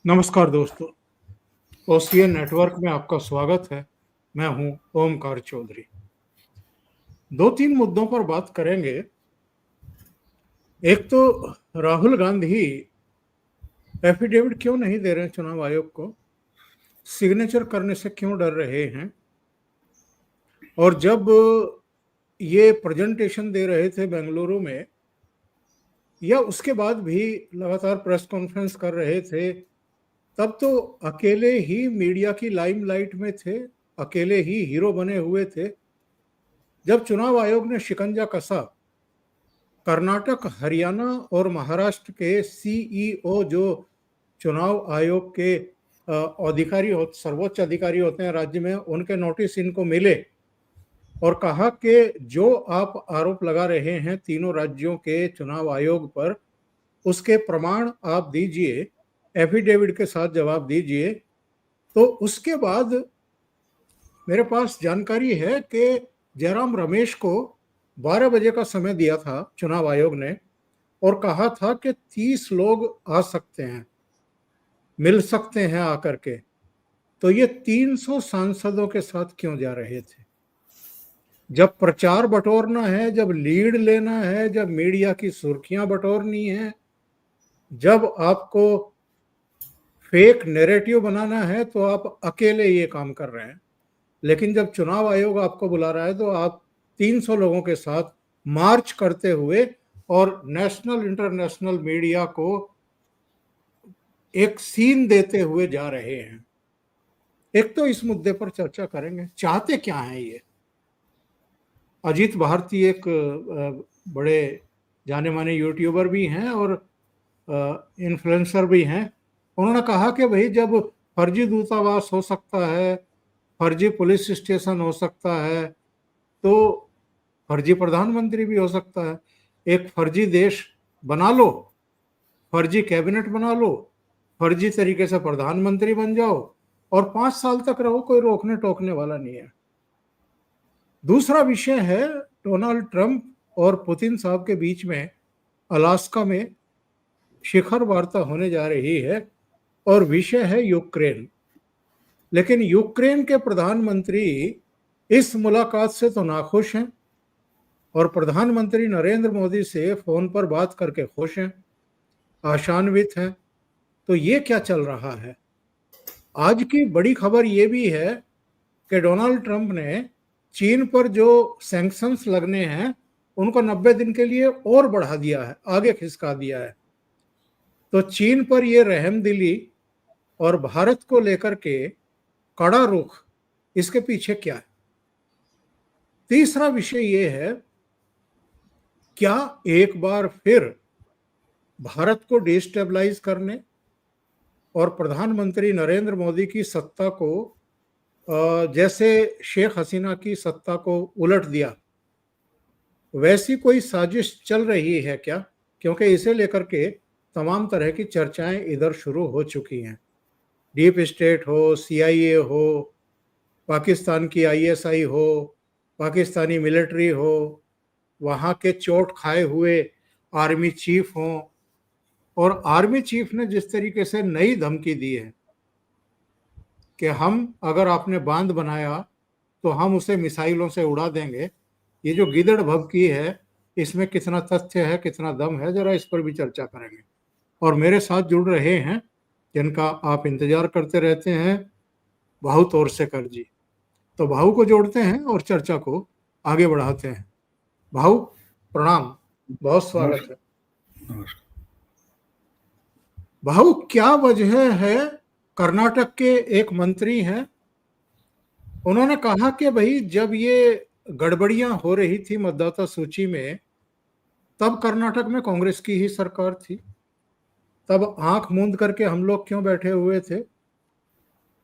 नमस्कार दोस्तों, OCN network में आपका स्वागत है। मैं हूं ओमकार चौधरी। दो तीन मुद्दों पर बात करेंगे। एक तो राहुल गांधी एफिडेविट क्यों नहीं दे रहे हैं चुनाव आयोग को, सिग्नेचर करने से क्यों डर रहे हैं, और जब ये प्रेजेंटेशन दे रहे थे बेंगलुरु में या उसके बाद भी लगातार प्रेस कॉन्फ्रेंस कर रहे थे, तब तो अकेले ही मीडिया की लाइमलाइट में थे, अकेले ही हीरो बने हुए थे। जब चुनाव आयोग ने शिकंजा कसा, कर्नाटक, हरियाणा और महाराष्ट्र के सीईओ जो चुनाव आयोग के अधिकारी सर्वोच्च अधिकारी होते हैं राज्य में, उनके नोटिस इनको मिले और कहा कि जो आप आरोप लगा रहे हैं तीनों राज्यों के चुनाव आयोग पर, उसके प्रमाण आप दीजिए, एफिडेविट के साथ जवाब दीजिए। तो उसके बाद मेरे पास जानकारी है कि जयराम रमेश को 12 बजे का समय दिया था चुनाव आयोग ने और कहा था कि 30 लोग आ सकते हैं, मिल सकते हैं आकर के। तो ये 300 सांसदों के साथ क्यों जा रहे थे? जब प्रचार बटोरना है, जब लीड लेना है, जब मीडिया की सुर्खियां बटोरनी है, जब आपको फेक नैरेटिव बनाना है, तो आप अकेले ये काम कर रहे हैं। लेकिन जब चुनाव आयोग आपको बुला रहा है तो आप 300 लोगों के साथ मार्च करते हुए और नेशनल इंटरनेशनल मीडिया को एक सीन देते हुए जा रहे हैं। एक तो इस मुद्दे पर चर्चा करेंगे, चाहते क्या हैं ये। अजीत भारती एक बड़े जाने माने यूट्यूबर भी हैं और इन्फ्लुएंसर भी हैं। उन्होंने कहा कि भाई, जब फर्जी दूतावास हो सकता है, फर्जी पुलिस स्टेशन हो सकता है, तो फर्जी प्रधानमंत्री भी हो सकता है। एक फर्जी देश बना लो, फर्जी कैबिनेट बना लो, फर्जी तरीके से प्रधानमंत्री बन जाओ और 5 साल तक रहो, कोई रोकने टोकने वाला नहीं है। दूसरा विषय है डोनाल्ड ट्रंप और पुतिन साहब के बीच में अलास्का में शिखर वार्ता होने जा रही है और विषय है यूक्रेन। लेकिन यूक्रेन के प्रधानमंत्री इस मुलाकात से तो नाखुश हैं और प्रधानमंत्री नरेंद्र मोदी से फोन पर बात करके खुश हैं, आशान्वित हैं। तो ये क्या चल रहा है? आज की बड़ी खबर ये भी है कि डोनाल्ड ट्रंप ने चीन पर जो सैंक्शंस लगने हैं उनको 90 दिन के लिए और बढ़ा दिया है, आगे खिसका दिया है। तो चीन पर ये रहमदिली और भारत को लेकर के कड़ा रुख, इसके पीछे क्या है? तीसरा विषय ये है, क्या एक बार फिर भारत को डिस्टेबलाइज करने और प्रधानमंत्री नरेंद्र मोदी की सत्ता को, जैसे शेख हसीना की सत्ता को उलट दिया, वैसी कोई साजिश चल रही है क्या? क्योंकि इसे लेकर के तमाम तरह की चर्चाएं इधर शुरू हो चुकी हैं। डीप स्टेट हो, सीआईए हो, पाकिस्तान की आईएसआई हो, पाकिस्तानी मिलिट्री हो, वहाँ के चोट खाए हुए आर्मी चीफ हों, और आर्मी चीफ ने जिस तरीके से नई धमकी दी है कि हम, अगर आपने बांध बनाया तो हम उसे मिसाइलों से उड़ा देंगे। ये जो गिदड़ भभकी है, इसमें कितना तथ्य है, कितना दम है, जरा इस पर भी चर्चा करेंगे। और मेरे साथ जुड़ रहे हैं, जिनका आप इंतजार करते रहते हैं, भाऊ तोरसेकर जी। तो भाऊ को जोड़ते हैं और चर्चा को आगे बढ़ाते हैं। भाऊ प्रणाम, बहुत स्वागत है। नमस्कार। भाऊ, क्या वजह है? कर्नाटक के एक मंत्री हैं, उन्होंने कहा कि भाई, जब ये गड़बड़ियां हो रही थी मतदाता सूची में, तब कर्नाटक में कांग्रेस की ही सरकार थी, तब आंख मूंद करके हम लोग क्यों बैठे हुए थे?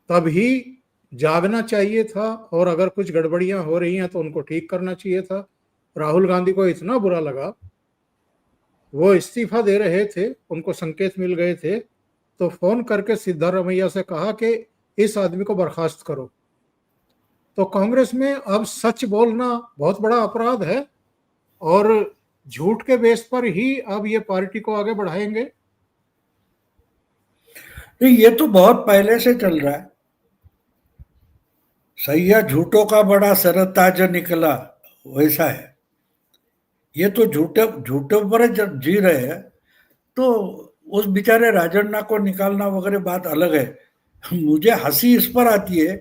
तब ही जागना चाहिए था, और अगर कुछ गड़बड़ियां हो रही हैं तो उनको ठीक करना चाहिए था। राहुल गांधी को इतना बुरा लगा, वो इस्तीफा दे रहे थे, उनको संकेत मिल गए थे, तो फोन करके सिद्धारमैया से कहा कि इस आदमी को बर्खास्त करो। तो कांग्रेस में अब सच बोलना बहुत बड़ा अपराध है और झूठ के बेस पर ही अब ये पार्टी को आगे बढ़ाएंगे। तो ये तो बहुत पहले से चल रहा है। सैया झूठों का बड़ा सरताज निकला, वैसा है। ये तो झूठे झूठों पर जब जी रहे हैं, तो उस बेचारे राजन्ना को निकालना वगैरह बात अलग है। मुझे हंसी इस पर आती है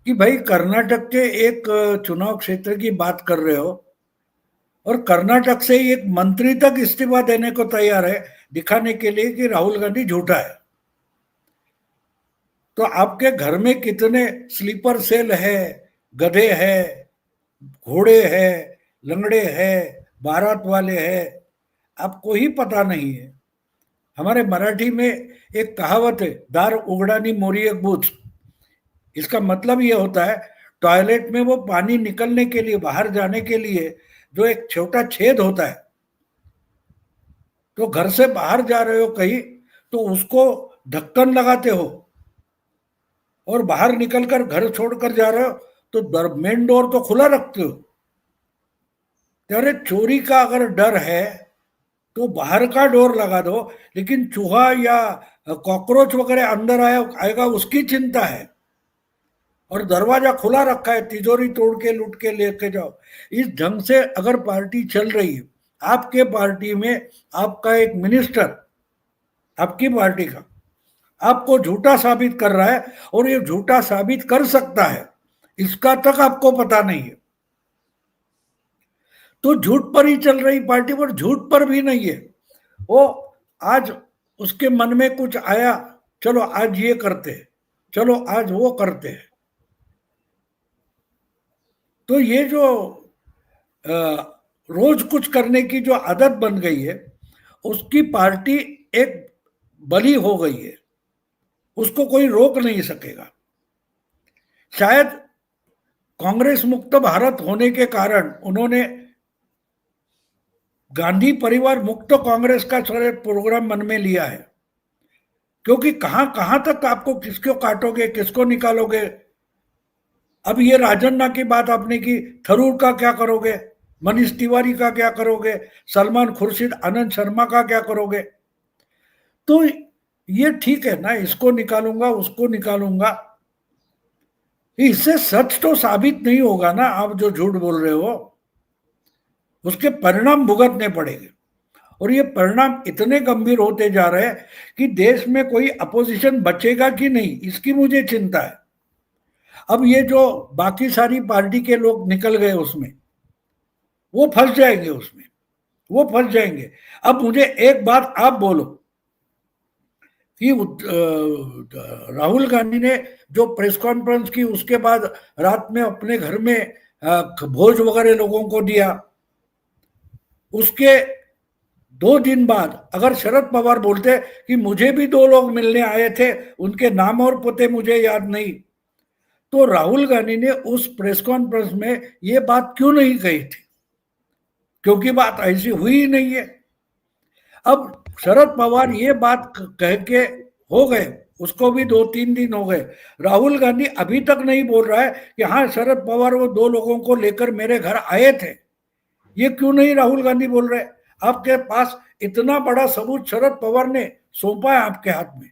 कि भाई कर्नाटक के एक चुनाव क्षेत्र की बात कर रहे हो, और कर्नाटक से ही एक मंत्री तक इस्तीफा देने को तैयार है, दिखाने के लिए कि राहुल गांधी झूठा है। तो आपके घर में कितने स्लीपर सेल है, गधे है, घोड़े है, लंगड़े है, बारात वाले है, आपको ही पता नहीं है। हमारे मराठी में एक कहावत है, दार उगड़ानी मोरी एक बूथ। इसका मतलब ये होता है, टॉयलेट में वो पानी निकलने के लिए, बाहर जाने के लिए जो एक छोटा छेद होता है, तो घर से बाहर जा रहे हो कहीं, तो उसको ढक्कन लगाते हो, और बाहर निकलकर घर छोड़कर जा रहे हो तो मेन डोर तो खुला रखते हो। अरे चोरी का अगर डर है तो बाहर का डोर लगा दो, लेकिन चूहा या कॉकरोच वगैरह अंदर आएगा उसकी चिंता है, और दरवाजा खुला रखा है, तिजोरी तोड़ के लूट के लेके जाओ। इस ढंग से अगर पार्टी चल रही है, आपके पार्टी में आपका एक मिनिस्टर, आपकी पार्टी का, आपको झूठा साबित कर रहा है, और ये झूठा साबित कर सकता है, इसका तक आपको पता नहीं है, तो झूठ पर ही चल रही पार्टी पर झूठ पर भी नहीं है। वो आज उसके मन में कुछ आया, चलो आज ये करते हैं, चलो आज वो करते हैं। तो ये जो रोज कुछ करने की जो आदत बन गई है, उसकी पार्टी एक बली हो गई है, उसको कोई रोक नहीं सकेगा। शायद कांग्रेस मुक्त भारत होने के कारण उन्होंने गांधी परिवार मुक्त कांग्रेस का सारे प्रोग्राम मन में लिया है, क्योंकि कहां कहां तक आपको किसको काटोगे, किसको निकालोगे। अब ये राजन्ना की बात आपने की, थरूर का क्या करोगे, मनीष तिवारी का क्या करोगे, सलमान खुर्शीद, आनंद शर्मा का क्या करोगे। तो ये ठीक है ना, इसको निकालूंगा उसको निकालूंगा, इससे सच तो साबित नहीं होगा ना। आप जो झूठ बोल रहे हो उसके परिणाम भुगतने पड़ेंगे, और ये परिणाम इतने गंभीर होते जा रहे हैं कि देश में कोई अपोजिशन बचेगा कि नहीं, इसकी मुझे चिंता है। अब ये जो बाकी सारी पार्टी के लोग निकल गए उसमें, वो फंस जाएंगे उसमें, वो फंस जाएंगे। अब मुझे एक बात आप बोलो कि राहुल गांधी ने जो प्रेस कॉन्फ्रेंस की, उसके बाद रात में अपने घर में भोज वगैरह लोगों को दिया, उसके 2 दिन बाद अगर शरद पवार बोलते कि मुझे भी 2 लोग मिलने आए थे, उनके नाम और पते मुझे याद नहीं, तो राहुल गांधी ने उस प्रेस कॉन्फ्रेंस में ये बात क्यों नहीं कही थी, क्योंकि बात ऐसी हुई ही नहीं है। अब शरद पवार ये बात कह के हो गए, उसको भी 2-3 दिन हो गए, राहुल गांधी अभी तक नहीं बोल रहा है कि हाँ शरद पवार वो 2 लोगों को लेकर मेरे घर आए थे। ये क्यों नहीं राहुल गांधी बोल रहे? आपके पास इतना बड़ा सबूत शरद पवार ने सौंपा है आपके हाथ में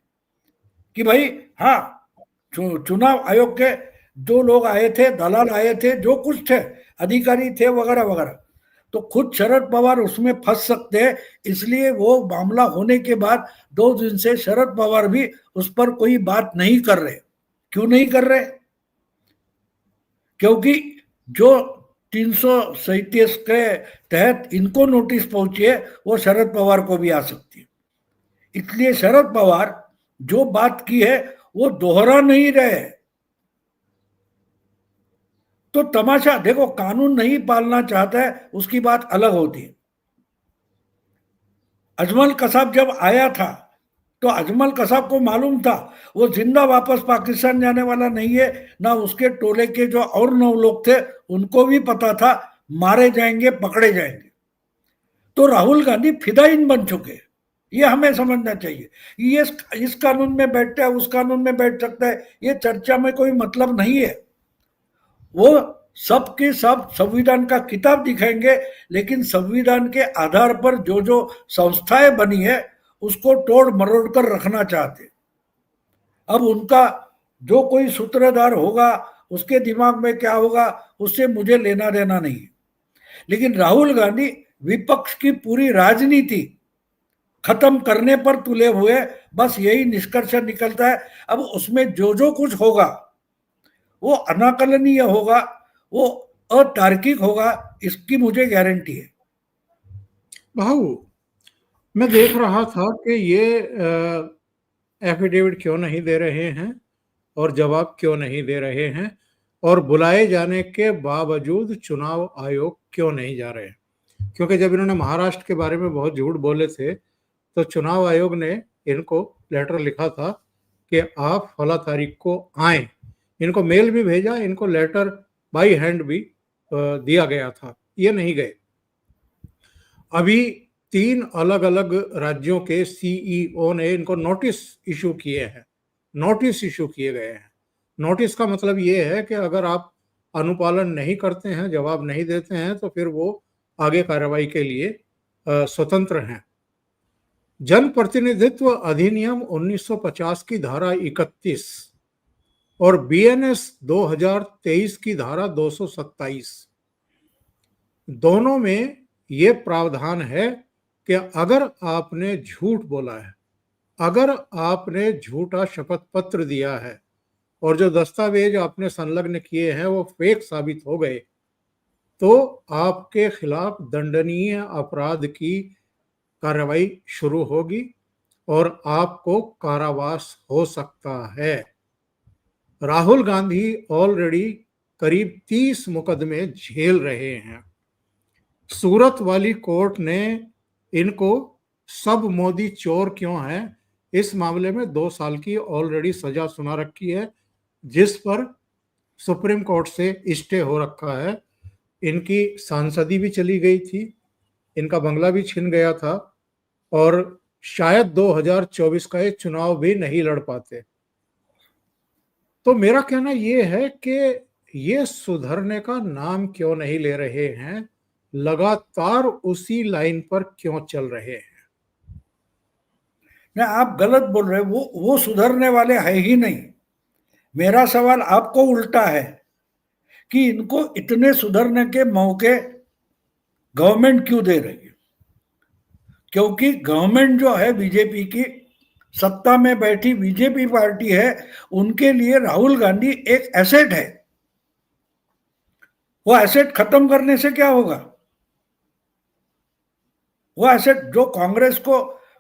कि भाई हाँ, चुनाव आयोग के 2 लोग आए थे, दलाल आए थे, जो कुछ थे, अधिकारी थे वगैरह वगैरह, तो खुद शरद पवार उसमें फंस सकते हैं। इसलिए वो मामला होने के बाद 2 दिन से शरद पवार भी उस पर कोई बात नहीं कर रहे। क्यों नहीं कर रहे? क्योंकि जो 337 के तहत इनको नोटिस पहुंची है, वो शरद पवार को भी आ सकती है। इसलिए शरद पवार जो बात की है वो दोहरा नहीं रहे। तो तमाशा देखो, कानून नहीं पालना चाहता है उसकी बात अलग होती है। अजमल कसाब जब आया था, तो अजमल कसाब को मालूम था वो जिंदा वापस पाकिस्तान जाने वाला नहीं है, ना उसके टोले के जो और 9 लोग थे उनको भी पता था मारे जाएंगे, पकड़े जाएंगे। तो राहुल गांधी फिदाइन बन चुके, ये हमें समझना चाहिए। ये इस कानून में बैठता है, उस कानून में बैठ सकता है, ये चर्चा में कोई मतलब नहीं है। वो सबके सब संविधान का किताब दिखाएंगे, लेकिन संविधान के आधार पर जो जो संस्थाएं बनी है उसको तोड़ मरोड़ कर रखना चाहते। अब उनका जो कोई सूत्रधार होगा उसके दिमाग में क्या होगा उससे मुझे लेना देना नहीं है। लेकिन राहुल गांधी विपक्ष की पूरी राजनीति खत्म करने पर तुले हुए, बस यही निष्कर्ष निकलता है। अब उसमें जो जो कुछ होगा वो अनाकलनीय होगा, वो अतार्किक होगा, इसकी मुझे गारंटी है। भाऊ, मैं देख रहा था कि ये एफिडेविट क्यों नहीं दे रहे हैं और जवाब क्यों नहीं दे रहे हैं, और बुलाए जाने के बावजूद चुनाव आयोग क्यों नहीं जा रहे हैं। क्योंकि जब इन्होंने महाराष्ट्र के बारे में बहुत झूठ बोले थे तो चुनाव आयोग ने इनको लेटर लिखा था कि आप फला तारीख को आए। इनको मेल भी भेजा, इनको लेटर बाई हैंड भी दिया गया था, ये नहीं गए। अभी 3 अलग अलग राज्यों के सीईओ ने इनको नोटिस इशू किए हैं, नोटिस इशू किए गए हैं। नोटिस का मतलब ये है कि अगर आप अनुपालन नहीं करते हैं, जवाब नहीं देते हैं, तो फिर वो आगे कार्रवाई के लिए स्वतंत्र हैं। जन प्रतिनिधित्व अधिनियम 1950 की धारा 31 और बीएनएस 2023 की धारा 227, दोनों में ये प्रावधान है कि अगर आपने झूठ बोला है, अगर आपने झूठा शपथ पत्र दिया है और जो दस्तावेज आपने संलग्न किए हैं वो फेक साबित हो गए, तो आपके खिलाफ दंडनीय अपराध की कार्रवाई शुरू होगी और आपको कारावास हो सकता है। राहुल गांधी ऑलरेडी करीब 30 मुकदमे झेल रहे हैं। सूरत वाली कोर्ट ने इनको सब मोदी चोर क्यों है इस मामले में 2 साल की ऑलरेडी सजा सुना रखी है, जिस पर सुप्रीम कोर्ट से स्टे हो रखा है। इनकी सांसदी भी चली गई थी, इनका बंगला भी छिन गया था और शायद 2024 का ये चुनाव भी नहीं लड़ पाते। तो मेरा कहना ये है कि ये सुधरने का नाम क्यों नहीं ले रहे हैं, लगातार उसी लाइन पर क्यों चल रहे हैं। ना, आप गलत बोल रहे, वो सुधरने वाले है ही नहीं। मेरा सवाल आपको उल्टा है कि इनको इतने सुधरने के मौके गवर्नमेंट क्यों दे रही है। क्योंकि गवर्नमेंट जो है बीजेपी की, सत्ता में बैठी बीजेपी पार्टी है, उनके लिए राहुल गांधी एक एसेट है। वो एसेट खत्म करने से क्या होगा? वो एसेट जो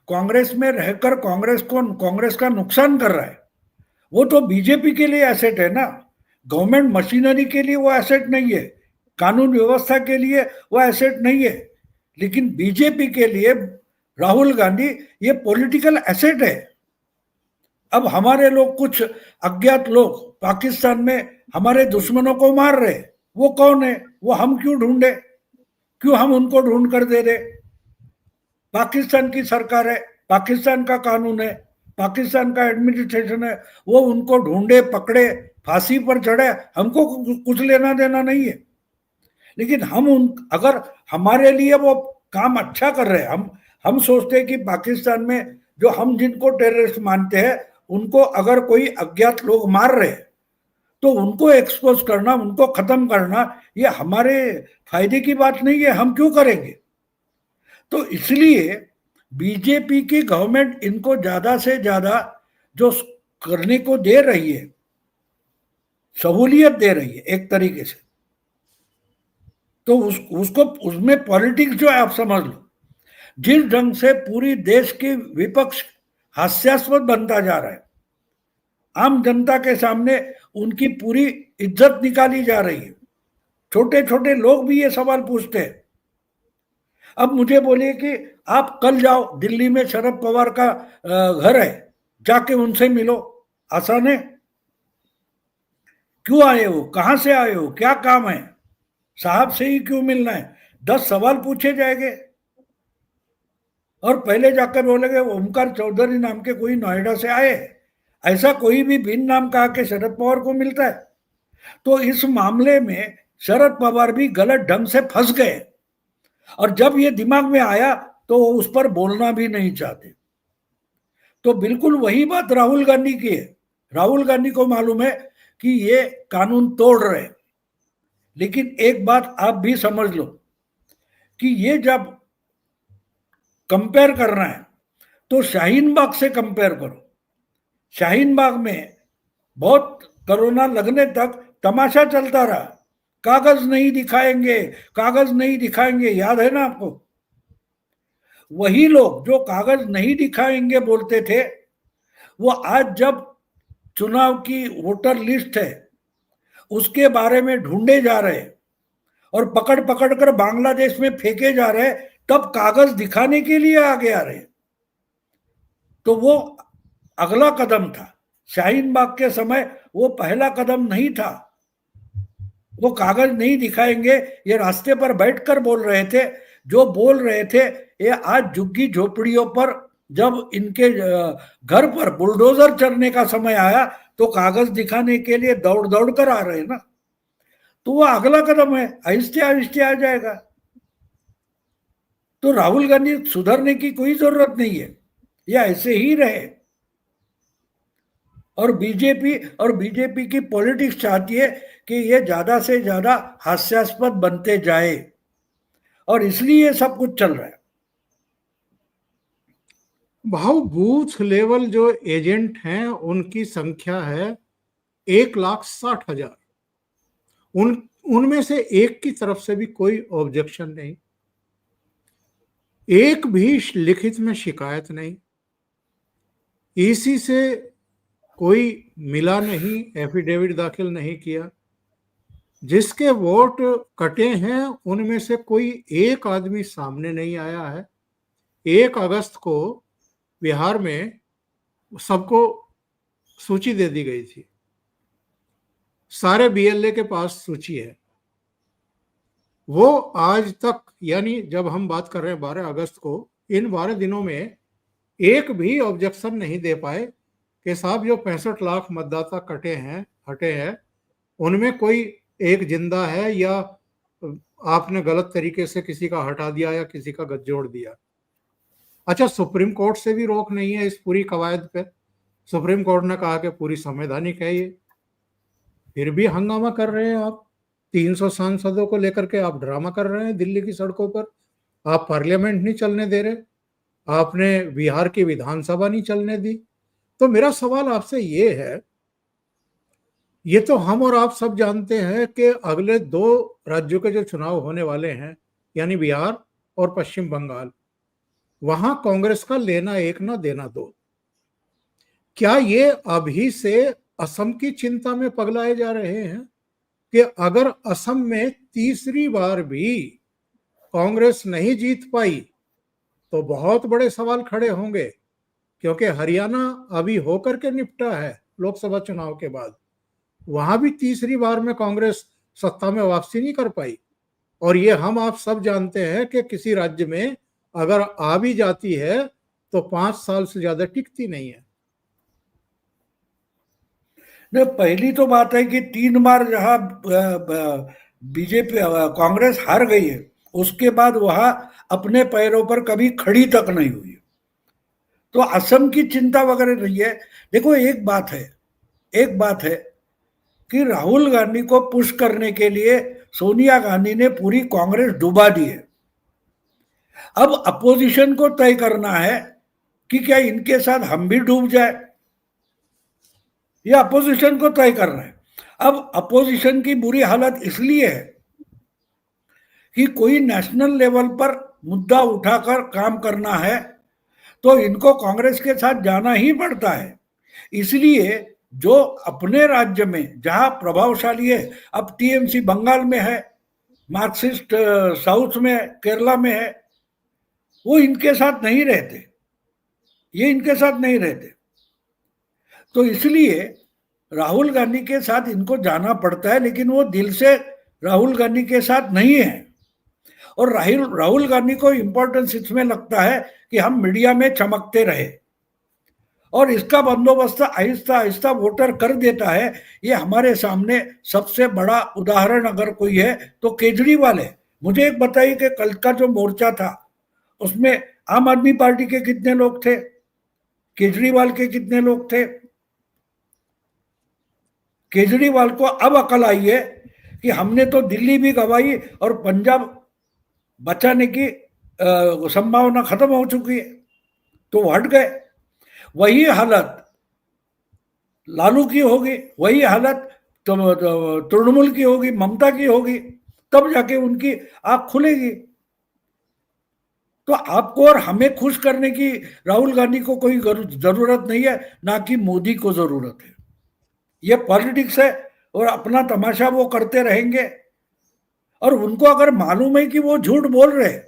कांग्रेस में रहकर कांग्रेस का नुकसान कर रहा है, वो तो बीजेपी के लिए एसेट है ना। गवर्नमेंट मशीनरी के लिए वो एसेट नहीं है, कानून व्यवस्था के लिए वो एसेट नहीं है, लेकिन बीजेपी के लिए राहुल गांधी ये पॉलिटिकल एसेट है। अब हमारे लोग, कुछ अज्ञात लोग पाकिस्तान में हमारे दुश्मनों को मार रहे, वो कौन है? वो हम क्यों ढूंढे? क्यों हम उनको ढूंढ कर दे दे? पाकिस्तान की सरकार है, पाकिस्तान का कानून है, पाकिस्तान का एडमिनिस्ट्रेशन है, वो उनको ढूंढे, पकड़े, फांसी पर चढ़े, हमको कुछ लेना देना नहीं है। लेकिन अगर हमारे लिए वो काम अच्छा कर रहे हैं, हम सोचते हैं कि पाकिस्तान में जो हम जिनको टेररिस्ट मानते हैं, उनको अगर कोई अज्ञात लोग मार रहे हैं तो उनको एक्सपोज करना, उनको खत्म करना, ये हमारे फायदे की बात नहीं है। हम क्यों करेंगे? तो इसलिए बीजेपी की गवर्नमेंट इनको ज्यादा से ज्यादा जो करने को दे रही है, सहूलियत दे रही है एक तरीके से, तो उसको उसमें पॉलिटिक्स जो है आप समझ लो। जिस ढंग से पूरी देश की विपक्ष हास्यास्पद बनता जा रहा है, आम जनता के सामने उनकी पूरी इज्जत निकाली जा रही है, छोटे छोटे लोग भी ये सवाल पूछते हैं। अब मुझे बोलिए कि आप कल जाओ, दिल्ली में शरद पवार का घर है, जाके उनसे मिलो, आसान है? क्यों आए हो, कहां से आए हो, क्या काम है, साहब से ही क्यों मिलना है? 10 सवाल पूछे जाएंगे और पहले जाकर बोलेंगे ओमकार चौधरी नाम के कोई नोएडा से आए। ऐसा कोई भी भिन्न नाम का आके शरद पवार को मिलता है? तो इस मामले में शरद पवार भी गलत ढंग से फंस गए, और जब ये दिमाग में आया तो वो उस पर बोलना भी नहीं चाहते। तो बिल्कुल वही बात राहुल गांधी की है। राहुल गांधी को मालूम है कि ये कानून तोड़ रहे हैं, लेकिन एक बात आप भी समझ लो कि ये जब कंपेयर करना है तो शाहीन बाग से कंपेयर करो। शाहीन बाग में बहुत कोरोना लगने तक तमाशा चलता रहा, कागज नहीं दिखाएंगे, कागज नहीं दिखाएंगे, याद है ना आपको? वही लोग जो कागज नहीं दिखाएंगे बोलते थे, वो आज जब चुनाव की वोटर लिस्ट है उसके बारे में ढूंढे जा रहे हैं और पकड़ पकड़ कर बांग्लादेश में फेंके जा रहे हैं, तब कागज दिखाने के लिए आगे आ रहे हैं। तो वो अगला कदम था। शाहीन बाग के समय वो पहला कदम नहीं था। वो कागज नहीं दिखाएंगे, ये रास्ते पर बैठकर बोल रहे थे। जो बोल रहे थे ये आज झुग्गी झोपड़ियों पर जब इनके घर पर बुलडोजर चढ़ने का समय आया तो कागज दिखाने के लिए दौड़ दौड़ कर आ रहे हैं ना। तो वो अगला कदम है, आहिस्ते आहिस्ते आ जाएगा। तो राहुल गांधी सुधरने की कोई जरूरत नहीं है, ये ऐसे ही रहे। और बीजेपी की पॉलिटिक्स चाहती है कि ये ज्यादा से ज्यादा हास्यास्पद बनते जाए, और इसलिए ये सब कुछ चल रहा है। भाव बूथ लेवल जो एजेंट हैं उनकी संख्या है 1,60,000। उनमें से एक की तरफ से भी कोई ऑब्जेक्शन नहीं, एक भी लिखित में शिकायत नहीं, ईसी से कोई मिला नहीं, एफिडेविट दाखिल नहीं किया। जिसके वोट कटे हैं उनमें से कोई एक आदमी सामने नहीं आया है। 1 अगस्त को बिहार में सबको सूची दे दी गई थी, सारे बीएलए के पास सूची है। वो आज तक, यानी जब हम बात कर रहे हैं 12 अगस्त को, इन 12 दिनों में एक भी ऑब्जेक्शन नहीं दे पाए कि साहब जो 65 लाख मतदाता कटे हैं, हटे हैं, उनमें कोई एक जिंदा है या आपने गलत तरीके से किसी का हटा दिया या किसी का गठजोड़ दिया। अच्छा, सुप्रीम कोर्ट से भी रोक नहीं है इस पूरी कवायद पे। सुप्रीम कोर्ट ने कहा कि पूरी संवैधानिक है ये, फिर भी हंगामा कर रहे हैं आप। 300 सांसदों को लेकर के आप ड्रामा कर रहे हैं दिल्ली की सड़कों पर। आप पार्लियामेंट नहीं चलने दे रहे, आपने बिहार की विधानसभा नहीं चलने दी। तो मेरा सवाल आपसे ये है, ये तो हम और आप सब जानते हैं कि अगले 2 राज्यों के जो चुनाव होने वाले हैं, यानी बिहार और पश्चिम बंगाल, वहां कांग्रेस का लेना एक ना देना दो। क्या ये अभी से असम की चिंता में पगलाए जा रहे हैं कि अगर असम में तीसरी बार भी कांग्रेस नहीं जीत पाई तो बहुत बड़े सवाल खड़े होंगे, क्योंकि हरियाणा अभी होकर के निपटा है लोकसभा चुनाव के बाद, वहां भी तीसरी बार में कांग्रेस सत्ता में वापसी नहीं कर पाई। और ये हम आप सब जानते हैं कि किसी राज्य में अगर आ भी जाती है तो 5 साल से ज्यादा टिकती नहीं है। नहीं, पहली तो बात है कि 3 बार जहां बीजेपी कांग्रेस हार गई है, उसके बाद वहां अपने पैरों पर कभी खड़ी तक नहीं हुई। तो असम की चिंता वगैरह नहीं है। देखो, एक बात है कि राहुल गांधी को पुश करने के लिए सोनिया गांधी ने पूरी कांग्रेस डुबा दी है। अब अपोजिशन को तय करना है कि क्या इनके साथ हम भी डूब जाए, या अपोजिशन को तय करना है। अब अपोजिशन की बुरी हालत इसलिए है कि कोई नेशनल लेवल पर मुद्दा उठाकर काम करना है तो इनको कांग्रेस के साथ जाना ही पड़ता है। इसलिए जो अपने राज्य में जहां प्रभावशाली है, अब टीएमसी बंगाल में है, मार्क्सिस्ट साउथ में, केरला में है, वो इनके साथ नहीं रहते, ये इनके साथ नहीं रहते। तो इसलिए राहुल गांधी के साथ इनको जाना पड़ता है, लेकिन वो दिल से राहुल गांधी के साथ नहीं है। और राहुल गांधी को इंपॉर्टेंस इसमें लगता है कि हम मीडिया में चमकते रहे, और इसका बंदोबस्त आहिस्ता आहिस्ता वोटर कर देता है। ये हमारे सामने सबसे बड़ा उदाहरण अगर कोई है तो केजरीवाल है। मुझे एक बताइए कि कल का जो मोर्चा था उसमें आम आदमी पार्टी के कितने लोग थे, केजरीवाल के कितने लोग थे? केजरीवाल को अब अकल आई है कि हमने तो दिल्ली भी गवाई और पंजाब बचाने की संभावना खत्म हो चुकी है, तो वो हट गए। वही हालत लालू की होगी, वही हालत तृणमूल की होगी, ममता की होगी, तब जाके उनकी आंख खुलेगी। तो आपको और हमें खुश करने की राहुल गांधी को कोई जरूरत नहीं है, ना कि मोदी को जरूरत है। ये पॉलिटिक्स है और अपना तमाशा वो करते रहेंगे। और उनको अगर मालूम है कि वो झूठ बोल रहे हैं,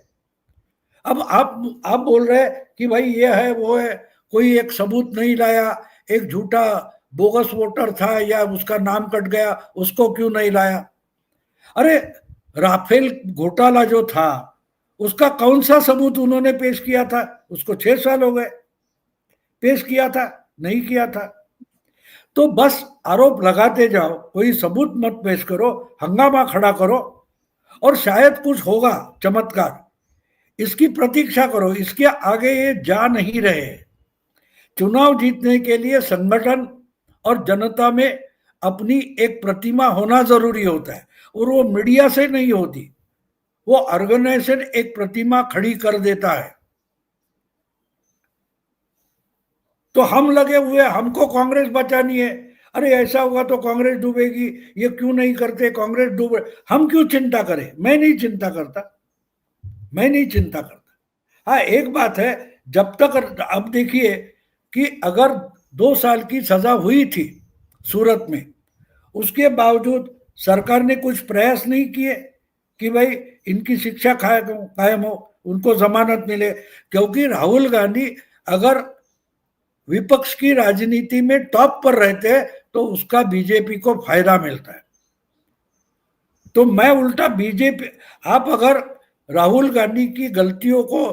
अब आप बोल रहे हैं कि भाई ये है वो है, कोई एक सबूत नहीं लाया, एक झूठा बोगस वोटर था या उसका नाम कट गया, उसको क्यों नहीं लाया? अरे राफेल घोटाला जो था उसका कौन सा सबूत उन्होंने पेश किया था? उसको 6 साल हो गए, पेश किया था? नहीं किया था। तो बस आरोप लगाते जाओ, कोई सबूत मत पेश करो, हंगामा खड़ा करो और शायद कुछ होगा चमत्कार, इसकी प्रतीक्षा करो। इसके आगे ये जा नहीं रहे। चुनाव जीतने के लिए संगठन और जनता में अपनी एक प्रतिमा होना जरूरी होता है, और वो मीडिया से नहीं होती, वो ऑर्गेनाइजेशन एक प्रतिमा खड़ी कर देता है। तो हम लगे हुए, हमको कांग्रेस बचानी है, अरे ऐसा हुआ तो कांग्रेस डूबेगी, ये क्यों नहीं करते, कांग्रेस डूबे, हम क्यों चिंता करें? मैं नहीं चिंता करता, मैं नहीं चिंता करता। हाँ एक बात है, जब तक, अब देखिए कि अगर 2 साल की सजा हुई थी सूरत में, उसके बावजूद सरकार ने कुछ प्रयास नहीं किए कि भाई इनकी शिक्षा कायम हो, उनको जमानत मिले। क्योंकि राहुल गांधी अगर विपक्ष की राजनीति में टॉप पर रहते हैं तो उसका बीजेपी को फायदा मिलता है। तो मैं उल्टा बीजेपी, आप अगर राहुल गांधी की गलतियों को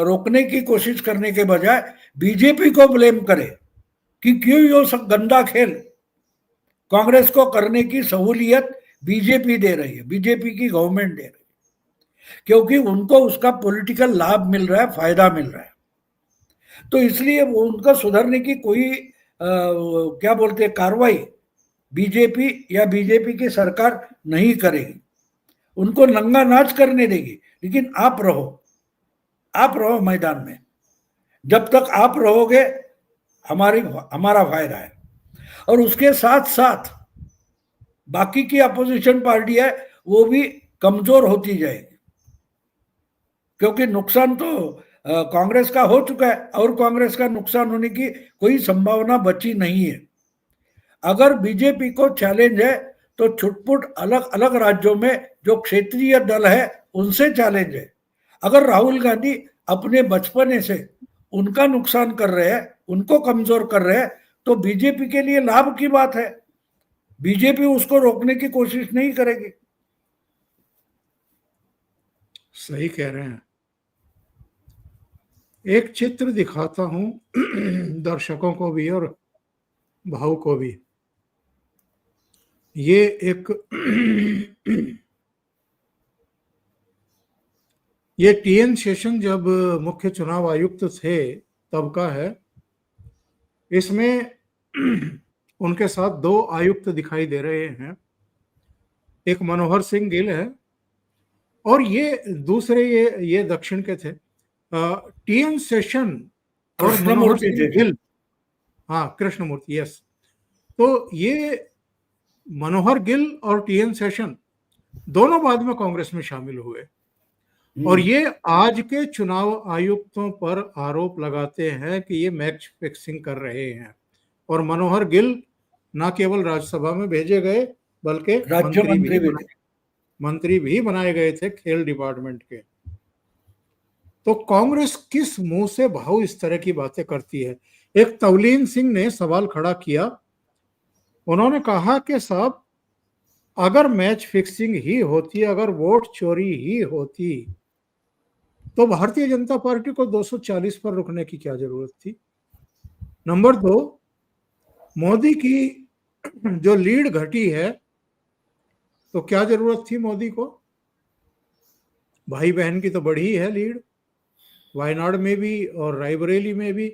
रोकने की कोशिश करने के बजाय बीजेपी को ब्लेम करें कि क्यों ये सब गंदा खेल कांग्रेस को करने की सहूलियत बीजेपी दे रही है, बीजेपी की गवर्नमेंट दे रही है, क्योंकि उनको उसका पॉलिटिकल लाभ मिल रहा है, फायदा मिल रहा है। तो इसलिए वो उनका सुधरने की कोई क्या बोलते हैं कार्रवाई बीजेपी या बीजेपी की सरकार नहीं करेगी, उनको नंगा नाच करने देगी। लेकिन आप रहो मैदान में, जब तक आप रहोगे हमारा फायदा है। और उसके साथ साथ बाकी की अपोजिशन पार्टी है वो भी कमजोर होती जाएगी, क्योंकि नुकसान तो कांग्रेस का हो चुका है और कांग्रेस का नुकसान होने की कोई संभावना बची नहीं है। अगर बीजेपी को चैलेंज है तो छुटपुट अलग अलग राज्यों में जो क्षेत्रीय दल है उनसे चैलेंज है। अगर राहुल गांधी अपने बचपने से उनका नुकसान कर रहे हैं, उनको कमजोर कर रहे हैं, तो बीजेपी के लिए लाभ की बात है। बीजेपी उसको रोकने की कोशिश नहीं करेगी। सही कह रहे हैं। एक चित्र दिखाता हूं दर्शकों को भी और भाव को भी। ये एक ये टीएन शेषन जब मुख्य चुनाव आयुक्त थे तब का है। इसमें उनके साथ 2 आयुक्त दिखाई दे रहे हैं, एक मनोहर सिंह गिल है और ये दूसरे ये दक्षिण के थे, टीएन शेषन और मनोहर सिंह गिल। हाँ कृष्णमूर्ति, यस। तो ये मनोहर गिल और टीएन शेषन दोनों बाद में कांग्रेस में शामिल हुए और ये आज के चुनाव आयुक्तों पर आरोप लगाते हैं कि ये मैच फिक्सिंग कर रहे हैं। और मनोहर गिल न केवल राज्यसभा में भेजे गए बल्कि मंत्री भी बनाए गए थे खेल डिपार्टमेंट के। तो कांग्रेस किस मुंह से भाव इस तरह की बातें करती है? एक तवलीन सिंह ने सवाल खड़ा किया, उन्होंने कहा कि साहब अगर मैच फिक्सिंग ही होती, अगर वोट चोरी ही होती तो भारतीय जनता पार्टी को 240 पर रुकने की क्या जरूरत थी? नंबर 2, मोदी की जो लीड घटी है तो क्या जरूरत थी मोदी को? भाई बहन की तो बढ़ी है लीड, वायनाड में भी और रायबरेली में भी,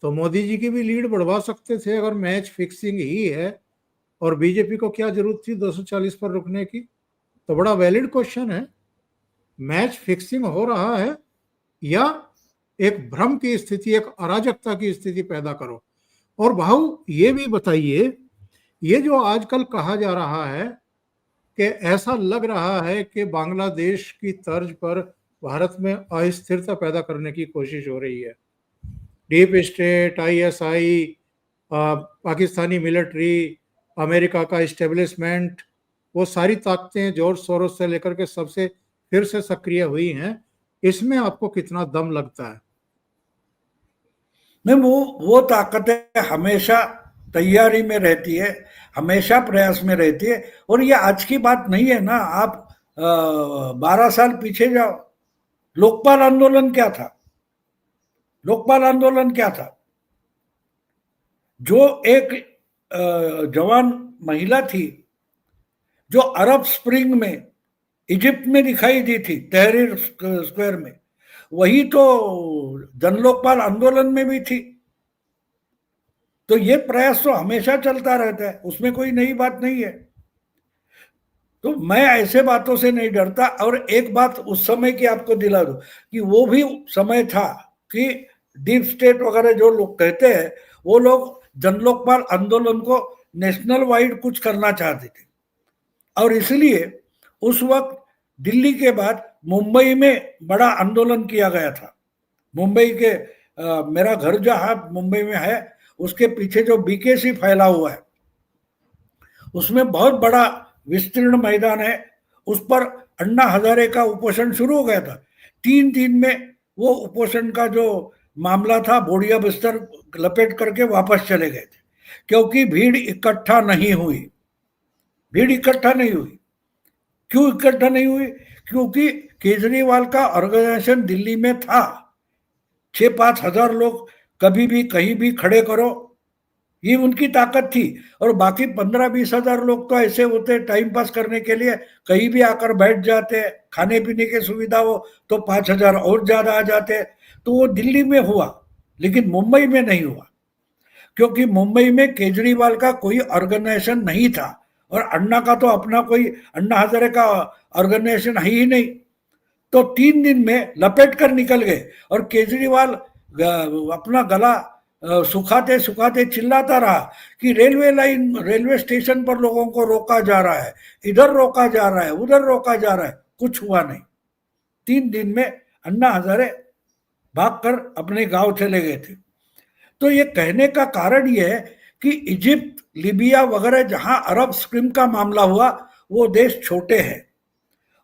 तो मोदी जी की भी लीड बढ़वा सकते थे। अगर मैच फिक्सिंग ही है और बीजेपी को क्या जरूरत थी 240 पर रुकने की? तो बड़ा वैलिड क्वेश्चन है। मैच फिक्सिंग हो रहा है या एक भ्रम की स्थिति, एक अराजकता की स्थिति पैदा करो? और भाऊ ये भी बताइए, ये जो आजकल कहा जा रहा है कि ऐसा लग रहा है कि बांग्लादेश की तर्ज पर भारत में अस्थिरता पैदा करने की कोशिश हो रही है, deep state, ISI, Pakistani military, America का इस्टेब्लिशमेंट, वो सारी ताकतें जॉर्ज सोरोस से लेकर के सबसे फिर से सक्रिय हुई हैं। इसमें आपको कितना दम लगता है? नहीं, वो ताकतें हमेशा तैयारी में रहती है, हमेशा प्रयास में रहती है। और ये आज की बात नहीं है ना। आप 12 साल पीछे जाओ, लोकपाल आंदोलन क्या था? लोकपाल आंदोलन क्या था? जो एक जवान महिला थी जो अरब स्प्रिंग में इजिप्ट में दिखाई दी थी, तहरीर स्क्वायर में, वही तो जन लोकपाल आंदोलन में भी थी। तो ये प्रयास तो हमेशा चलता रहता है, उसमें कोई नई बात नहीं है। तो मैं ऐसे बातों से नहीं डरता। और एक बात उस समय की आपको दिला दूं कि वो भी समय था कि डीप स्टेट वगैरह जो लोग कहते हैं, वो लोग जन लोकपाल आंदोलन को नेशनल वाइड कुछ करना चाहते थे। और इसलिए उस वक्त दिल्ली के बाद मुंबई में बड़ा आंदोलन किया गया था। मुंबई के मेरा घर जहाँ मुंबई में है, उसके पीछे जो बीकेसी फैला हुआ है, उसमें बहुत बड़ा विस्तीर्ण मैदान है। उस पर अन्ना हजारे का उपोषण शुरू हो गया था। 3 दिन में वो उपोषण का जो मामला था, बोड़िया बिस्तर लपेट करके वापस चले गए थे, क्योंकि भीड़ इकट्ठा नहीं हुई। भीड़ इकट्ठा नहीं हुई। क्यों इकट्ठा नहीं हुई? क्योंकि केजरीवाल का ऑर्गेनाइजेशन दिल्ली में था। 6-5 हजार लोग कभी भी कहीं भी खड़े करो, ये उनकी ताकत थी। और बाकी 15-20 हजार लोग तो ऐसे होते टाइम पास करने के लिए, कहीं भी आकर बैठ जाते, खाने पीने की सुविधा हो तो 5,000 और ज्यादा आ जाते। तो वो दिल्ली में हुआ, लेकिन मुंबई में नहीं हुआ, क्योंकि मुंबई में केजरीवाल का कोई ऑर्गेनाइजेशन नहीं था और अन्ना का तो अपना कोई, अन्ना हजारे का ऑर्गेनाइजेशन है ही नहीं। तो 3 दिन में लपेट कर निकल गए। और केजरीवाल अपना गला सुखाते सुखाते चिल्लाता रहा कि रेलवे लाइन, रेलवे स्टेशन पर लोगों को रोका जा रहा है, इधर रोका जा रहा है, उधर रोका जा रहा है। कुछ हुआ नहीं। 3 दिन में अन्ना हजारे भागकर अपने गांव चले गए थे। तो ये कहने का कारण ये है कि इजिप्ट, लीबिया वगैरह जहां अरब स्प्रिंग का मामला हुआ, वो देश छोटे हैं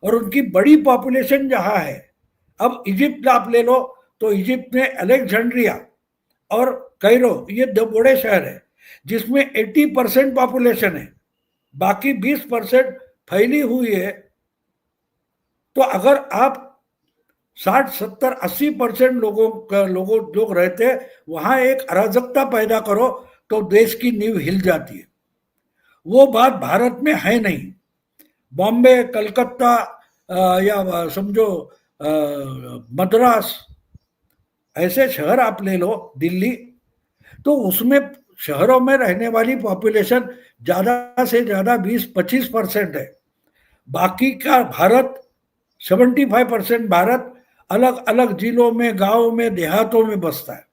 और उनकी बड़ी पॉपुलेशन जहां है। अब इजिप्ट आप ले लो तो इजिप्ट में अलेक्जेंड्रिया और कैरो, ये 2 बड़े शहर हैं जिसमें 80% पॉपुलेशन है, बाकी 20% फैली हुई है। तो अगर आप 60-70-80% लोग रहते हैं, वहां एक अराजकता पैदा करो तो देश की नींव हिल जाती है। वो बात भारत में है नहीं। बॉम्बे, कलकत्ता या समझो मद्रास, ऐसे शहर आप ले लो, दिल्ली, तो उसमें शहरों में रहने वाली पॉपुलेशन ज्यादा से ज्यादा 20-25% है। बाकी का भारत 75% भारत अलग अलग जिलों में, गांवों में, देहातों में बसता है।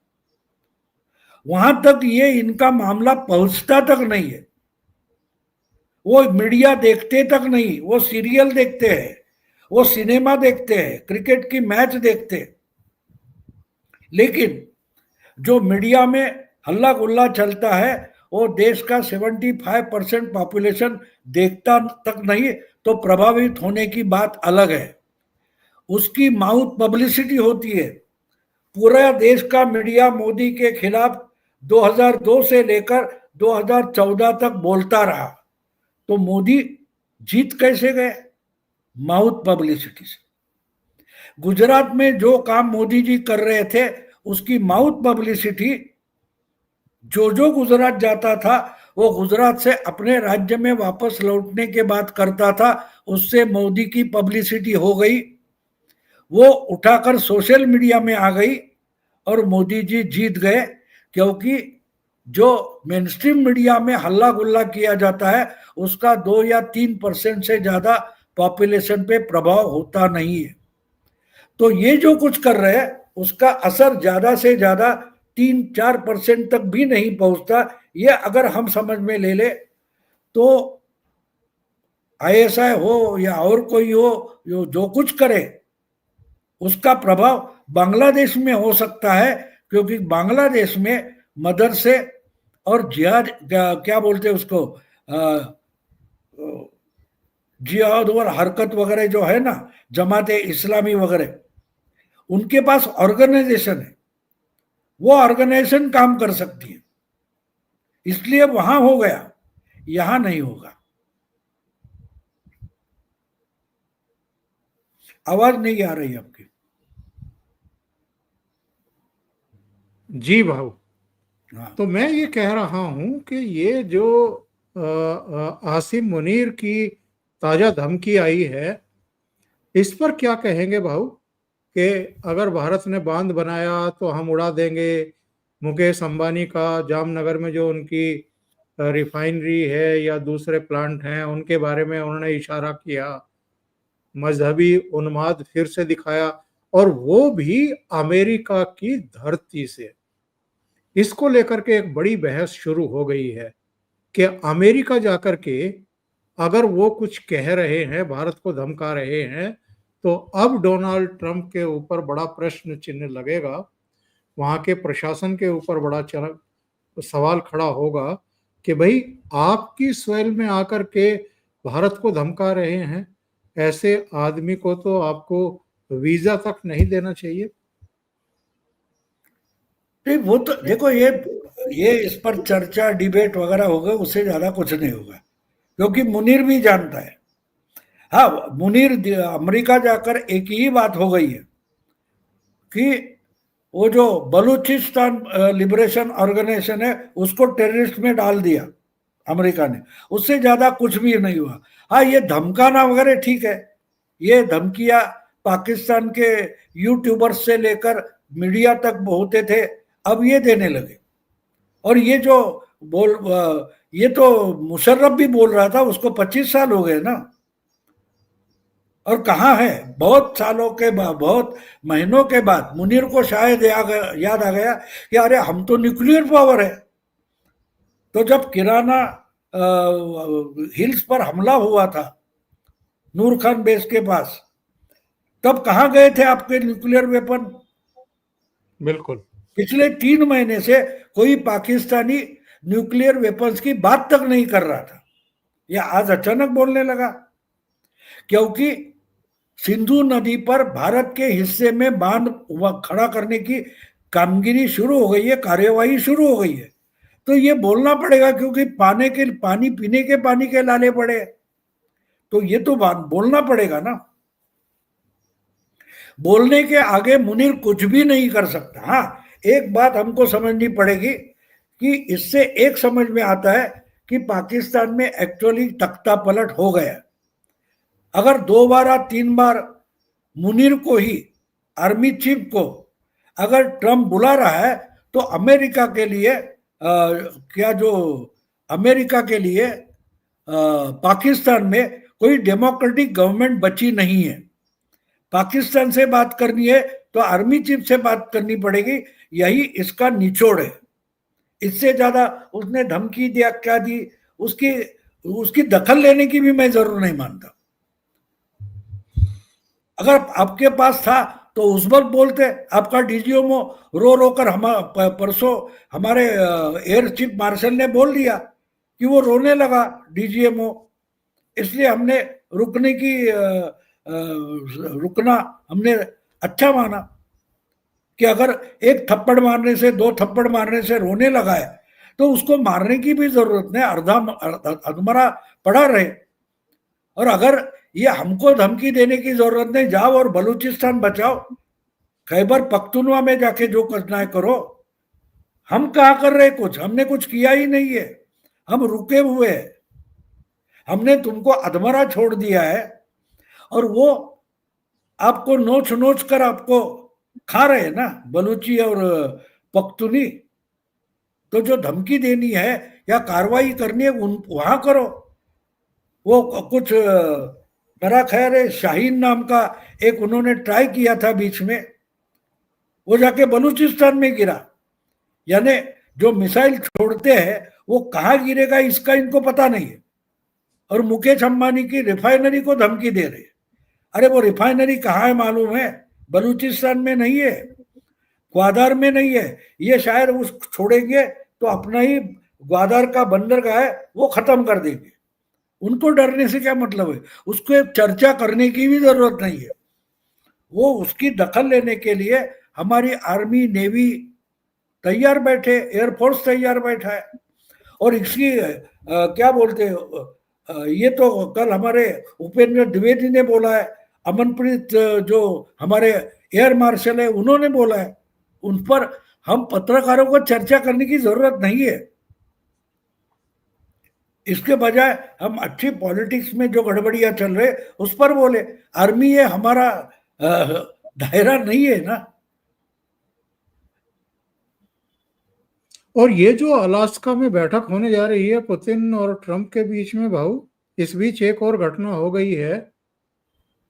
वहां तक ये इनका मामला पहुंचता तक नहीं है। वो मीडिया देखते तक नहीं, वो सीरियल देखते हैं, वो सिनेमा देखते हैं, क्रिकेट की मैच देखते हैं, लेकिन जो मीडिया में हल्ला गुल्ला चलता है वो देश का 75% पॉपुलेशन देखता तक नहीं। तो प्रभावित होने की बात अलग है, उसकी माउथ पब्लिसिटी होती है। पूरा देश का मीडिया मोदी के खिलाफ 2002 से लेकर 2014 तक बोलता रहा। तो मोदी जीत कैसे गए? माउथ पब्लिसिटी से। गुजरात में जो काम मोदी जी कर रहे थे, उसकी माउथ पब्लिसिटी, जो गुजरात जाता था वो गुजरात से अपने राज्य में वापस लौटने के बाद करता था, उससे मोदी की पब्लिसिटी हो गई, वो उठाकर सोशल मीडिया में आ गई और मोदी जी जीत गए। क्योंकि जो मेन स्ट्रीम मीडिया में हल्ला गुल्ला किया जाता है उसका 2 या 3% से ज्यादा पॉपुलेशन पे प्रभाव होता नहीं है। तो ये जो कुछ कर रहे हैं उसका असर ज्यादा से ज्यादा 3-4% तक भी नहीं पहुंचता। ये अगर हम समझ में ले ले तो आईएसआई हो या और कोई हो जो कुछ करे उसका प्रभाव बांग्लादेश में हो सकता है, क्योंकि बांग्लादेश में मदरसे और जिहाद क्या बोलते हैं उसको जिहाद और हरकत वगैरह जो है ना, जमात इस्लामी वगैरह, उनके पास ऑर्गेनाइजेशन है, वो ऑर्गेनाइजेशन काम कर सकती है, इसलिए वहां हो गया, यहां नहीं होगा। आवाज नहीं आ रही आपकी। जी भाऊ, हाँ तो मैं ये कह रहा हूं कि ये जो आसिम मुनीर की ताजा धमकी आई है, इस पर क्या कहेंगे भाऊ? कि अगर भारत ने बांध बनाया तो हम उड़ा देंगे। मुकेश अंबानी का जामनगर में जो उनकी रिफाइनरी है या दूसरे प्लांट हैं उनके बारे में उन्होंने इशारा किया, मजहबी उन्माद फिर से दिखाया, और वो भी अमेरिका की धरती से। इसको लेकर के एक बड़ी बहस शुरू हो गई है कि अमेरिका जाकर के अगर वो कुछ कह रहे हैं, भारत को धमका रहे हैं, तो अब डोनाल्ड ट्रंप के ऊपर बड़ा प्रश्न चिन्ह लगेगा, वहां के प्रशासन के ऊपर बड़ा सवाल खड़ा होगा कि भाई आपकी सोइल में आकर के भारत को धमका रहे हैं, ऐसे आदमी को तो आपको वीजा तक नहीं देना चाहिए। नहीं, वो तो देखो, ये इस पर चर्चा डिबेट वगैरह होगा, उससे ज्यादा कुछ नहीं होगा, क्योंकि मुनीर भी जानता है। हाँ, मुनीर अमेरिका जाकर एक ही बात हो गई है कि वो जो बलूचिस्तान लिबरेशन ऑर्गेनाइजेशन है उसको टेररिस्ट में डाल दिया अमेरिका ने, उससे ज्यादा कुछ भी नहीं हुआ। हाँ, ये धमकाना वगैरह ठीक है, ये धमकियां पाकिस्तान के यूट्यूबर्स से लेकर मीडिया तक होते थे, अब ये देने लगे। और ये जो ये तो मुशर्रफ भी बोल रहा था, उसको 25 साल हो गए ना, और कहाँ है, बहुत सालों के बाद, बहुत महीनों के बाद मुनीर को शायद याद आ गया कि अरे हम तो न्यूक्लियर पावर है। तो जब किराना हिल्स पर हमला हुआ था नूर खान बेस के पास, तब कहाँ गए थे आपके न्यूक्लियर वेपन? बिल्कुल। पिछले 3 महीने से कोई पाकिस्तानी न्यूक्लियर वेपन्स की बात तक नहीं कर रहा था, या आज अचानक बोलने लगा, क्योंकि सिंधु नदी पर भारत के हिस्से में बांध खड़ा करने की कामगिरी शुरू हो गई है, कार्यवाही शुरू हो गई है। तो ये बोलना पड़ेगा, क्योंकि पानी पीने के पानी के लाले पड़े, तो ये तो बात बोलना पड़ेगा ना। बोलने के आगे मुनीर कुछ भी नहीं कर सकता। हाँ, एक बात हमको समझनी पड़ेगी कि इससे एक समझ में आता है कि पाकिस्तान में एक्चुअली तख्ता पलट हो गया। अगर 2 बार या 3 बार मुनीर को ही, आर्मी चीफ को, अगर ट्रंप बुला रहा है, तो अमेरिका के लिए अमेरिका के लिए पाकिस्तान में कोई डेमोक्रेटिक गवर्नमेंट बची नहीं है। पाकिस्तान से बात करनी है तो आर्मी चीफ से बात करनी पड़ेगी, यही इसका निचोड़ है। इससे ज्यादा उसने धमकी दिया क्या दी, उसकी उसकी दखल लेने की भी मैं जरूर नहीं मानता। अगर आपके पास था तो उस वक्त बोलते। आपका डीजीएमओ रो रो कर परसों हमारे एयर चीफ मार्शल ने बोल दिया कि वो रोने लगा डीजीएमओ, इसलिए हमने रुकना हमने अच्छा माना कि अगर एक थप्पड़ मारने से, 2 थप्पड़ मारने से रोने लगा है तो उसको मारने की भी जरूरत नहीं, अधमरा पड़ा रहे। और अगर ये हमको धमकी देने की जरूरत नहीं, जाओ और बलूचिस्तान बचाओ, खैबर पख्तूनवा में जाके जो करना है करो। हम कहा कर रहे कुछ, हमने कुछ किया ही नहीं है, हम रुके हुए हैं। हमने तुमको अधमरा छोड़ दिया है और वो आपको नोच नोच कर आपको खा रहे हैं ना, बलूची और पख्तूनी। तो जो धमकी देनी है या कार्रवाई करनी है वहां करो। वो कुछ मेरा खैर है शाहीन नाम का एक उन्होंने ट्राई किया था बीच में, वो जाके बलूचिस्तान में गिरा। यानी जो मिसाइल छोड़ते हैं वो कहाँ गिरेगा इसका इनको पता नहीं है। और मुकेश अंबानी की रिफाइनरी को धमकी दे रहे। अरे वो रिफाइनरी कहाँ है मालूम है? बलूचिस्तान में नहीं है, ग्वादर में नहीं है। ये शायद उस छोड़ेंगे तो अपना ही ग्वादर का बंदरगाह है वो खत्म कर देंगे। उनको डरने से क्या मतलब है? उसको चर्चा करने की भी जरूरत नहीं है। वो उसकी दखल लेने के लिए हमारी आर्मी नेवी तैयार बैठे, एयरफोर्स तैयार बैठा है। और इसकी क्या बोलते हैं, ये तो कल हमारे उपेंद्र द्विवेदी ने बोला है, अमनप्रीत जो हमारे एयर मार्शल है उन्होंने बोला है। उन पर हम पत्रकारों को चर्चा करने की जरूरत नहीं है। इसके बजाय हम अच्छी पॉलिटिक्स में जो गड़बड़ियां चल रहे उस पर बोले। आर्मी ये हमारा दायरा नहीं है ना। और ये जो अलास्का में बैठक होने जा रही है पुतिन और ट्रंप के बीच में, भाऊ, इस बीच एक और घटना हो गई है।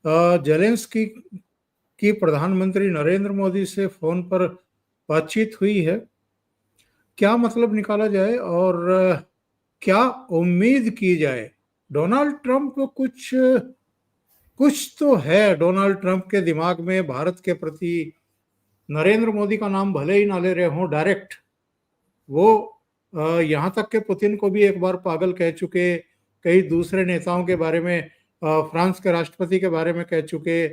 जेलेंस्की की प्रधानमंत्री नरेंद्र मोदी से फोन पर बातचीत हुई है। क्या मतलब निकाला जाए और क्या उम्मीद की जाए? डोनाल्ड ट्रंप कुछ कुछ तो है डोनाल्ड ट्रंप के दिमाग में भारत के प्रति। नरेंद्र मोदी का नाम भले ही ना ले रहे हों डायरेक्ट, वो यहाँ तक के पुतिन को भी एक बार पागल कह चुके, कई दूसरे नेताओं के बारे में, फ्रांस के राष्ट्रपति के बारे में कह चुके,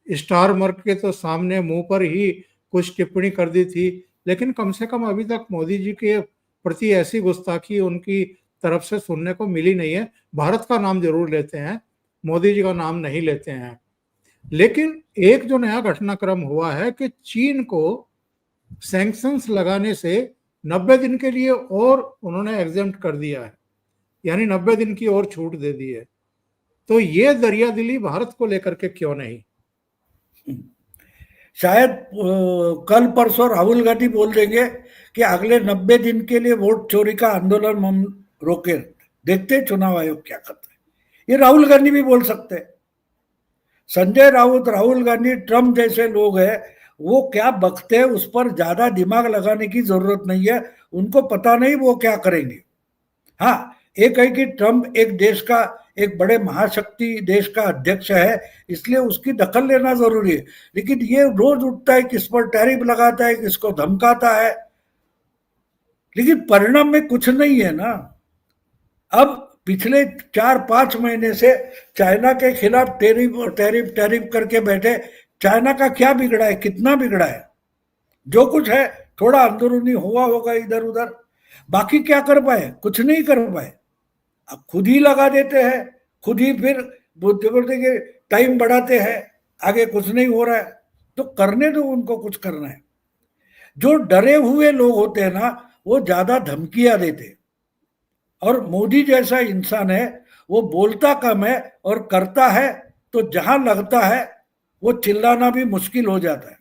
स्टारमर्क के तो सामने मुंह पर ही कुछ टिप्पणी कर दी थी। लेकिन कम से कम अभी तक मोदी जी के प्रति ऐसी गुस्ताखी उनकी तरफ से सुनने को मिली नहीं है। भारत का नाम जरूर लेते हैं, मोदी जी का नाम नहीं लेते हैं। लेकिन एक जो नया घटनाक्रम हुआ है कि चीन को सैंक्शंस लगाने से 90 दिन के लिए और उन्होंने एग्जेम्प्ट कर दिया है, यानी 90 दिन की और छूट दे दी है। तो ये दरियादिली भारत को लेकर के क्यों नहीं? शायद कल परसों राहुल गांधी बोल देंगे कि अगले 90 दिन के लिए वोट चोरी का आंदोलन हम रोके, देखते चुनाव आयोग क्या करता है। ये राहुल गांधी भी बोल सकते हैं। संजय राउत, राहुल गांधी, ट्रम्प जैसे लोग हैं, वो क्या बकते हैं उस पर ज्यादा दिमाग लगाने की जरूरत नहीं है। उनको पता नहीं वो क्या करेंगे। हाँ, एक है कि ट्रम्प एक देश का, एक बड़े महाशक्ति देश का अध्यक्ष है, इसलिए उसकी दखल लेना जरूरी है। लेकिन ये रोज उठता है, किस पर टैरिफ लगाता है, किसको धमकाता है, लेकिन परिणाम में कुछ नहीं है ना। अब पिछले 4-5 महीने से चाइना के खिलाफ टैरिफ टैरिफ टैरिफ करके बैठे। चाइना का क्या बिगड़ा है? कितना बिगड़ा है? जो कुछ है थोड़ा अंदरूनी हुआ होगा इधर उधर, बाकी क्या कर पाए? कुछ नहीं कर पाए। अब खुद ही लगा देते हैं, खुद ही फिर बोलते कि टाइम बढ़ाते हैं, आगे कुछ नहीं हो रहा है। तो करने दो उनको, कुछ करना है। जो डरे हुए लोग होते हैं ना, वो ज्यादा धमकियां देते। और मोदी जैसा इंसान है, वो बोलता कम है और करता है, तो जहां लगता है वो चिल्लाना भी मुश्किल हो जाता है।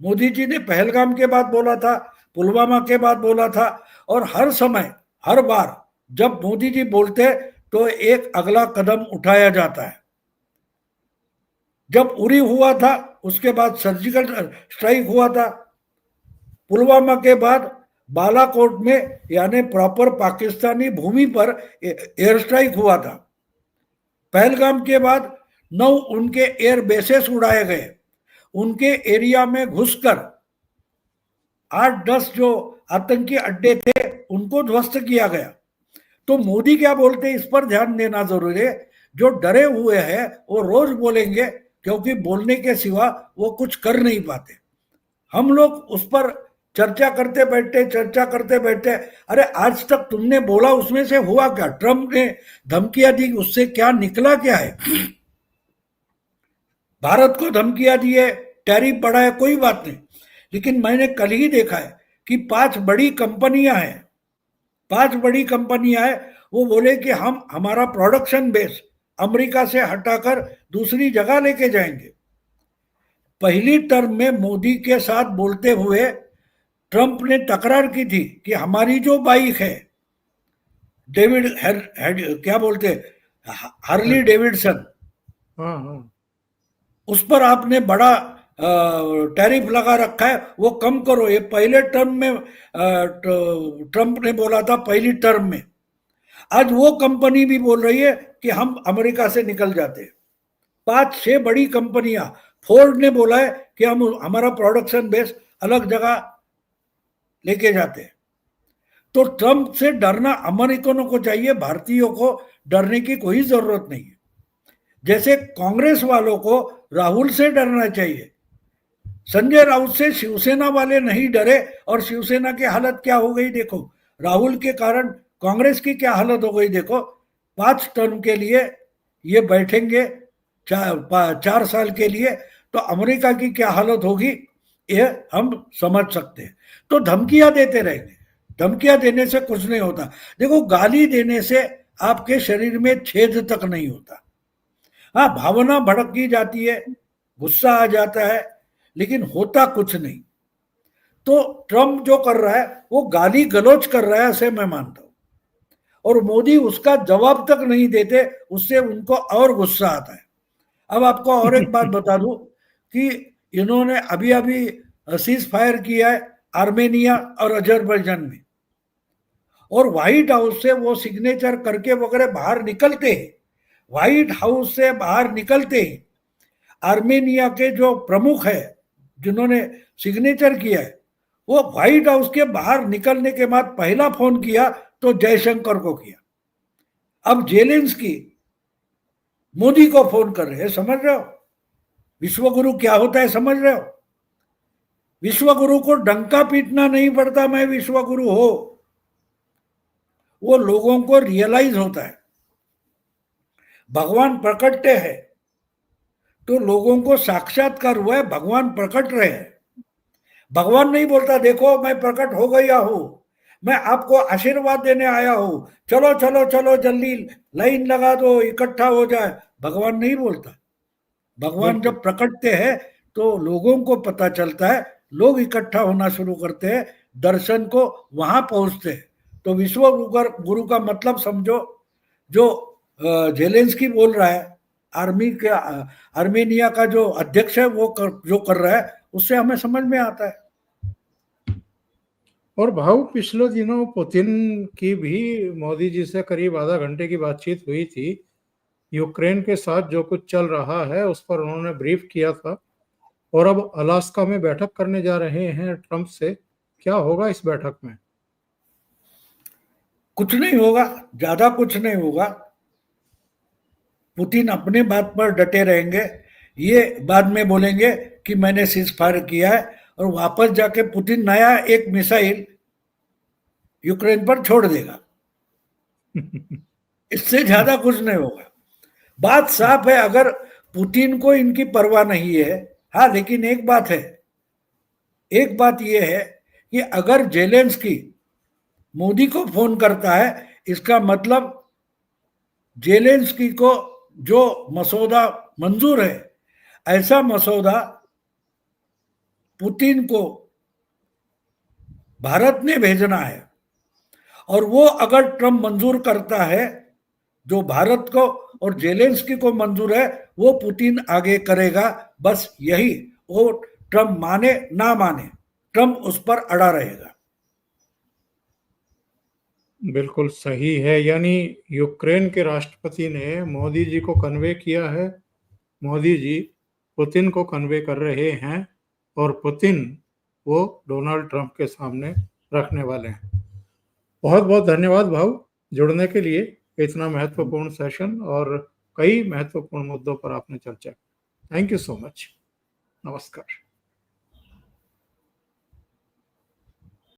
मोदी जी ने पहलगाम के बाद बोला था, पुलवामा के बाद बोला था, और हर समय हर बार जब मोदी जी बोलते तो एक अगला कदम उठाया जाता है। जब उरी हुआ था उसके बाद सर्जिकल स्ट्राइक हुआ था, पुलवामा के बाद बालाकोट में यानी प्रॉपर पाकिस्तानी भूमि पर एयर स्ट्राइक हुआ था। पहलगाम के बाद 9 उनके एयर बेसेस उड़ाए गए, उनके एरिया में घुसकर 8-10 जो आतंकी अड्डे थे उनको ध्वस्त किया गया। तो मोदी क्या बोलते हैं इस पर ध्यान देना जरूरी है। जो डरे हुए हैं वो रोज बोलेंगे, क्योंकि बोलने के सिवा वो कुछ कर नहीं पाते। हम लोग उस पर चर्चा करते बैठते। अरे आज तक तुमने बोला उसमें से हुआ क्या? ट्रम्प ने धमकियां दी, उससे क्या निकला? क्या है? भारत को धमकियां दी है, टैरिफ बढ़ाया, कोई बात नहीं। लेकिन मैंने कल ही देखा है कि 5 बड़ी कंपनियां हैं, 5 बड़ी कंपनियां हैं, वो बोले कि हम हमारा प्रोडक्शन बेस अमेरिका से हटाकर दूसरी जगह लेके जाएंगे। पहली टर्म में मोदी के साथ बोलते हुए ट्रंप ने तकरार की थी कि हमारी जो बाइक है डेविड क्या बोलते हैं, हार्ली डेविडसन, हाँ हाँ उस पर आपने बड़ा टैरिफ लगा रखा है, वो कम करो। ये पहले टर्म में ट्रंप ने बोला था, पहली टर्म में। आज वो कंपनी भी बोल रही है कि हम अमेरिका से निकल जाते हैं। 5-6 बड़ी कंपनियां, फोर्ड ने बोला है कि हम हमारा प्रोडक्शन बेस अलग जगह लेके जाते हैं। तो ट्रंप से डरना अमेरिकनों को चाहिए, भारतीयों को डरने की कोई जरूरत नहीं है। जैसे कांग्रेस वालों को राहुल से डरना चाहिए। संजय राउत से शिवसेना वाले नहीं डरे, और शिवसेना की हालत क्या हो गई देखो। राहुल के कारण कांग्रेस की क्या हालत हो गई देखो। 5 टर्म के लिए ये बैठेंगे, 4 साल के लिए, तो अमेरिका की क्या हालत होगी ये हम समझ सकते हैं। तो धमकियां देते रहेंगे, धमकियां देने से कुछ नहीं होता। देखो, गाली देने से आपके शरीर में छेद तक नहीं होता। हाँ, भावना भड़की जाती है, गुस्सा आ जाता है, लेकिन होता कुछ नहीं। तो ट्रंप जो कर रहा है वो गाली गलौज कर रहा है, ऐसे मैं मानता हूं। और मोदी उसका जवाब तक नहीं देते, उससे उनको और गुस्सा आता है। अब आपको और एक बात बता दूं कि इन्होंने अभी अभी सीज फायर किया है आर्मेनिया और अजरबैजान में, और व्हाइट हाउस से वो सिग्नेचर करके वगैरह बाहर निकलते हैं। व्हाइट हाउस से बाहर निकलते ही आर्मेनिया के जो प्रमुख है जिन्होंने सिग्नेचर किया है, वो व्हाइट हाउस के बाहर निकलने के बाद पहला फोन किया तो जयशंकर को किया। अब जेलेंस्की मोदी को फोन कर रहे हैं, समझ रहे हो विश्वगुरु क्या होता है, समझ रहे हो। विश्वगुरु को डंका पीटना नहीं पड़ता, मैं विश्वगुरु हो, वो लोगों को रियलाइज होता है। भगवान प्रकटते हैं तो लोगों को साक्षात्कार हुआ है, भगवान प्रकट रहे हैं। भगवान नहीं बोलता देखो मैं प्रकट हो गया हूं, मैं आपको आशीर्वाद देने आया हूं, चलो चलो चलो जल्दी लाइन लगा दो, इकट्ठा हो जाए। भगवान नहीं बोलता। भगवान जब प्रकटते हैं तो लोगों को पता चलता है, लोग इकट्ठा होना शुरू करते हैं, दर्शन को वहां पहुंचते हैं। तो विश्व गुरु का मतलब समझो, जो जेलेंस्की बोल रहा है, आर्मी के आर्मेनिया का जो अध्यक्ष है वो जो कर रहा है, उससे हमें समझ में आता है। और भाव पिछले दिनों पुतिन की भी मोदी जी से करीब आधा घंटे की बातचीत हुई थी। यूक्रेन के साथ जो कुछ चल रहा है उस पर उन्होंने ब्रीफ किया था, और अब अलास्का में बैठक करने जा रहे हैं ट्रंप से। क्या होगा इस बैठक में? कुछ नहीं होगा, ज्यादा कुछ नहीं होगा। पुतिन अपने बात पर डटे रहेंगे, ये बाद में बोलेंगे कि मैंने सीज फायर किया है, और वापस जाके पुतिन नया एक मिसाइल यूक्रेन पर छोड़ देगा। इससे ज्यादा कुछ नहीं होगा। बात साफ है, अगर पुतिन को इनकी परवाह नहीं है। हाँ, लेकिन एक बात है, एक बात यह है कि अगर जेलेंस्की मोदी को फोन करता है, इसका मतलब जेलेंस्की को जो मसौदा मंजूर है, ऐसा मसौदा पुतिन को भारत ने भेजना है, और वो अगर ट्रंप मंजूर करता है जो भारत को और जेलेंस्की को मंजूर है, वो पुतिन आगे करेगा। बस यही, वो ट्रंप माने ना माने, ट्रंप उस पर अड़ा रहेगा। बिल्कुल सही है। यानी यूक्रेन के राष्ट्रपति ने मोदी जी को कन्वे किया है, मोदी जी पुतिन को कन्वे कर रहे हैं, और पुतिन वो डोनाल्ड ट्रंप के सामने रखने वाले हैं। बहुत बहुत धन्यवाद भाऊ जुड़ने के लिए। इतना महत्वपूर्ण सेशन और कई महत्वपूर्ण मुद्दों पर आपने चर्चा की। Thank you so much. नमस्कार।